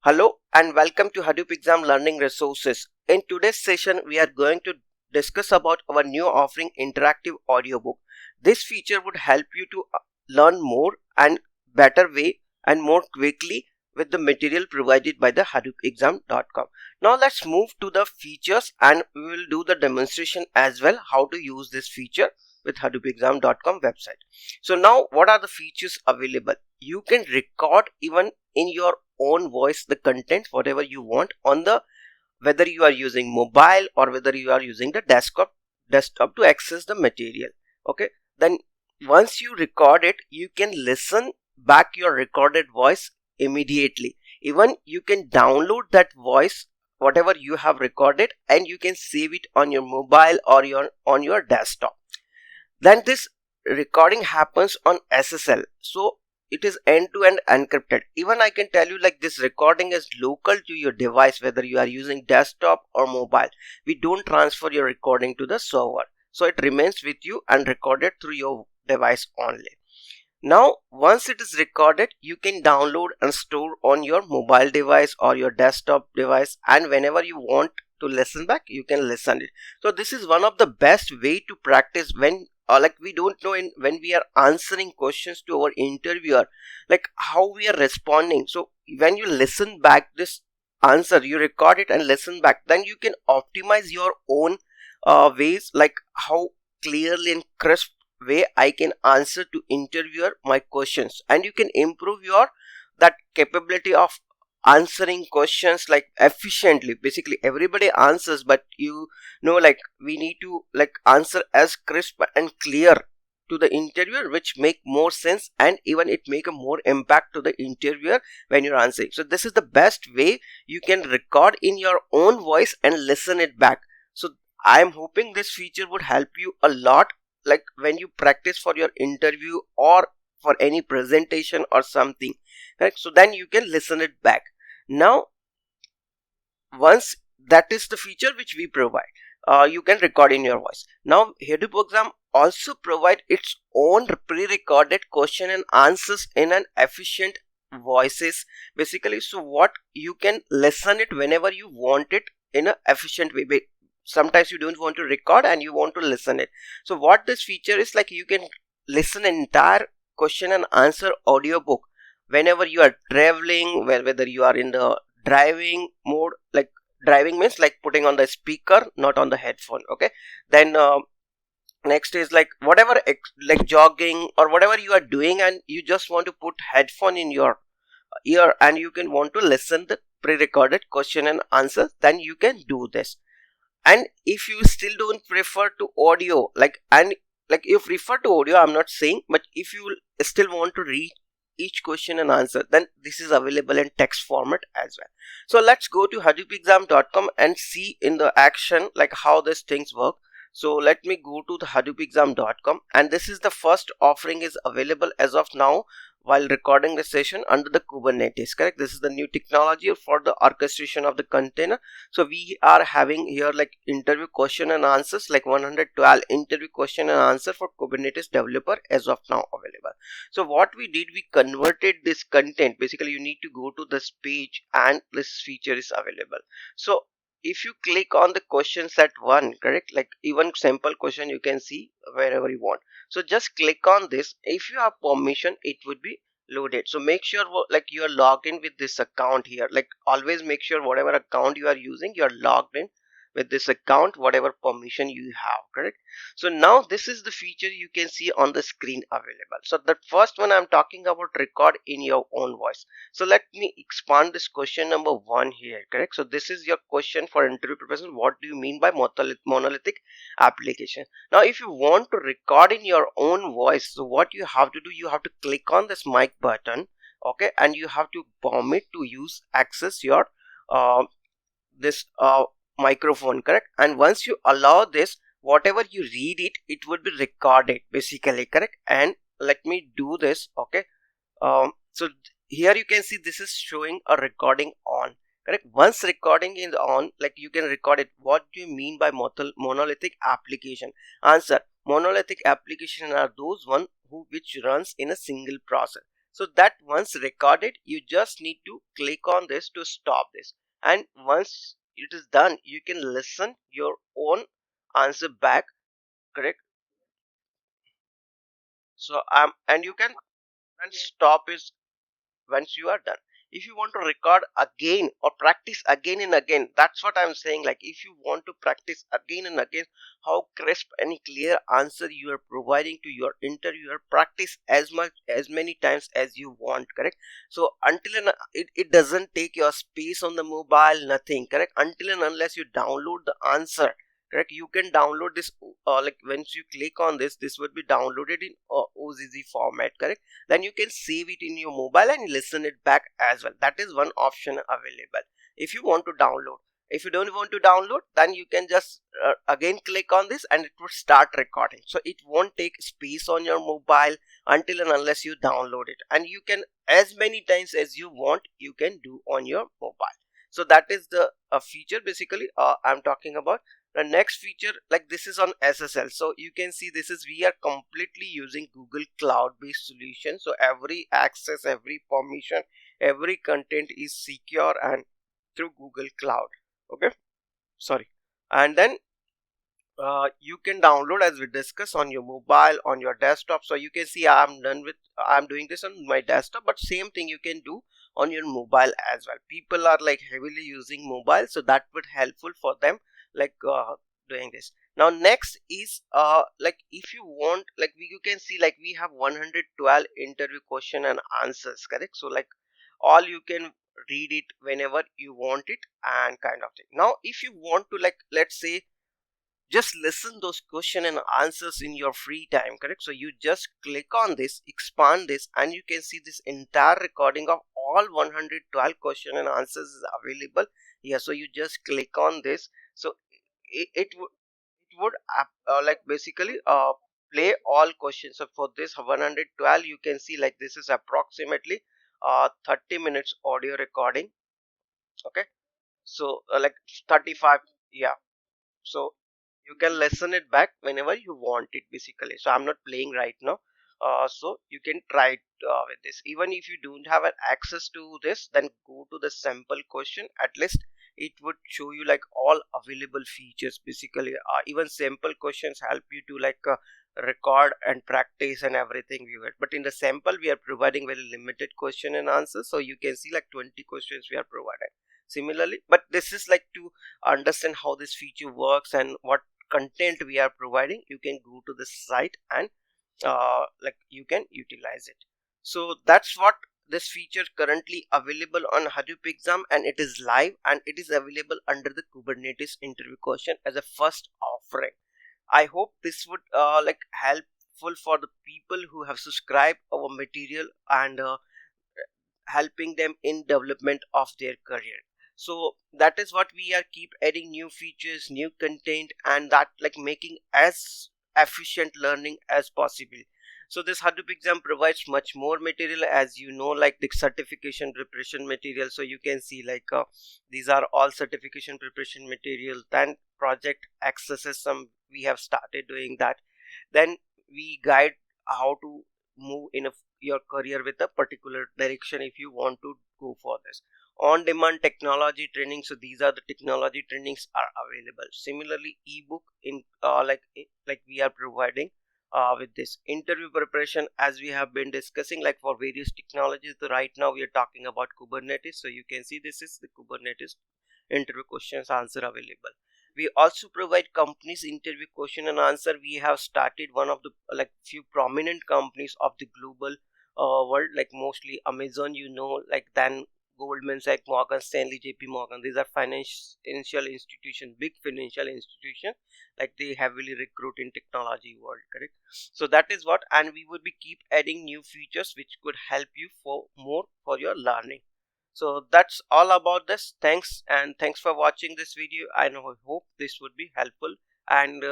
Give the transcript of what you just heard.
Hello and welcome to Hadoop Exam Learning Resources. In today's session, we are going to discuss about our new offering interactive audiobook. This feature would help you to learn more and better way and more quickly with the material provided by the hadoopexam.com. Now let's move to the features and we will do the demonstration as well how to use this feature with hadoopexam.com website. So now what are the features available? You can record even in your own voice the content whatever you want on the whether you are using mobile or whether you are using the desktop to access the material. Okay, then once you record it, you can listen back your recorded voice immediately. Even you can download that voice whatever you have recorded and you can save it on your mobile or on your desktop. Then this recording happens on SSL, so it is end-to-end encrypted. Even I can tell you like this recording is local to your device whether you are using desktop or mobile. We don't transfer your recording to the server, so it remains with you and recorded through your device only. Now once it is recorded, you can download and store on your mobile device or your desktop device, and whenever you want to listen back you can listen it. So this is one of the best way to practice when like we don't know when we are answering questions to our interviewer like how we are responding. So when you listen back this answer, you record it and listen back, then you can optimize your own ways like how clearly and crisp way I can answer to interviewer my questions, and you can improve your that capability of answering questions like efficiently. Basically everybody answers, but you know like we need to like answer as crisp and clear to the interviewer, which make more sense and even it make a more impact to the interviewer when you're answering. So this is the best way you can record in your own voice and listen it back. So I'm hoping this feature would help you a lot like when you practice for your interview or for any presentation or something, correct? So then you can listen it back. Now once that is the feature which we provide, you can record in your voice. Now Hadoop Exam also provide its own pre-recorded question and answers in an efficient voices basically. So what you can listen it whenever you want it in a efficient way. Sometimes you don't want to record and you want to listen it. So what this feature is like, you can listen an entire question and answer audiobook whenever you are traveling, whether you are in the driving mode, like driving means like putting on the speaker, not on the headphone. Okay, then next is like whatever like jogging or whatever you are doing and you just want to put headphone in your ear and you can want to listen the pre-recorded question and answer, then you can do this. And if you still don't prefer to audio and like if refer to audio, I'm not saying, but if you still want to read each question and answer, then this is available in text format as well. So let's go to hadoopexam.com and see in the action like how these things work. So let me go to the hadoopexam.com, and this is the first offering is available as of now while recording the session under the Kubernetes, correct? This is the new technology for the orchestration of the container. So we are having here like interview question and answers, like 112 interview question and answer for Kubernetes developer as of now available. So what we did, we converted this content. Basically you need to go to this page and this feature is available. So if you click on the question set 1, correct, like even sample question you can see wherever you want. So just click on this. If you have permission, it would be loaded. So make sure like you are logged in with this account here. Like always make sure whatever account you are using, you are logged in with this account, whatever permission you have, correct? So now this is the feature you can see on the screen available. So the first one I'm talking about, record in your own voice. So let me expand this question number 1 here, correct? So this is your question for interview preparation. What do you mean by monolithic application? Now if you want to record in your own voice, so what you have to do, you have to click on this mic button, okay, and you have to permit to use access your this microphone, correct? And once you allow this, whatever you read it, it would be recorded basically, correct? And let me do this, okay? So here you can see this is showing a recording on, correct? Once recording is on, like you can record it. What do you mean by monolithic application? Answer: monolithic application are those one which runs in a single process. So that once recorded, you just need to click on this to stop this, and once it is done, you can listen your own answer back, correct? So and you can then stop is once you are done. If you want to record again or practice again and again, that's what I'm saying. Like if you want to practice again and again how crisp and clear answer you are providing to your interviewer, practice as much as many times as you want, correct? So until and it doesn't take your space on the mobile, nothing, correct? Until and unless you download the answer, correct, you can download this like once you click on this, this would be downloaded in OZZ format, correct? Then you can save it in your mobile and listen it back as well. That is one option available if you want to download. If you don't want to download, then you can just again click on this and it will start recording. So it won't take space on your mobile until and unless you download it, and you can as many times as you want you can do on your mobile. So that is the feature basically I'm talking about. The next feature, like this is on SSL. So you can see this is, we are completely using Google Cloud based solution. So every access, every permission, every content is secure and through Google Cloud. Okay, sorry. And then you can download as we discuss on your mobile, on your desktop. So you can see I'm doing this on my desktop, but same thing you can do on your mobile as well. People are like heavily using mobile, so that would helpful for them, like doing this. Now next is like if you want, like you can see like we have 112 interview question and answers, correct? So like all you can read it whenever you want it and kind of thing. Now if you want to, like let's say, just listen those question and answers in your free time, correct? So you just click on this, expand this, and you can see this entire recording of all 112 question and answers is available here. So you just click on this. So it would like basically play all questions. So for this 112, you can see like this is approximately 30 minutes audio recording. Okay, so like 35, yeah. So you can listen it back whenever you want it basically. So I'm not playing right now, so you can try it with this. Even if you don't have an access to this, then go to the sample question. At least it would show you like all available features basically. Even sample questions help you to like record and practice and everything we get. But in the sample we are providing very limited question and answers, so you can see like 20 questions we are providing similarly. But this is like to understand how this feature works and what content we are providing, you can go to the site and like you can utilize it. So that's what this feature currently available on Hadoop exam, and it is live and it is available under the Kubernetes interview question as a first offering. I hope this would like helpful for the people who have subscribed our material and helping them in development of their career. So that is what we are keep adding new features, new content, and that like making as efficient learning as possible. So this Hadoop exam provides much more material, as you know, like the certification preparation material. So you can see like these are all certification preparation material. Then project accesses, some we have started doing that. Then we guide how to move in your career with a particular direction if you want to go for this. On demand technology training, so these are the technology trainings are available. Similarly, ebook in like we are providing with this interview preparation, as we have been discussing like for various technologies. So right now we are talking about Kubernetes, so you can see this is the Kubernetes interview questions answer available. We also provide companies interview question and answer. We have started one of the like few prominent companies of the global world, like mostly Amazon, you know, like then Goldman Sachs, Morgan Stanley, JP Morgan. These are financial institutions, big financial institutions, like they heavily recruit in technology world, correct? So that is what, and we would be keep adding new features which could help you for more for your learning. So that's all about this. Thanks, and thanks for watching this video. I hope this would be helpful, and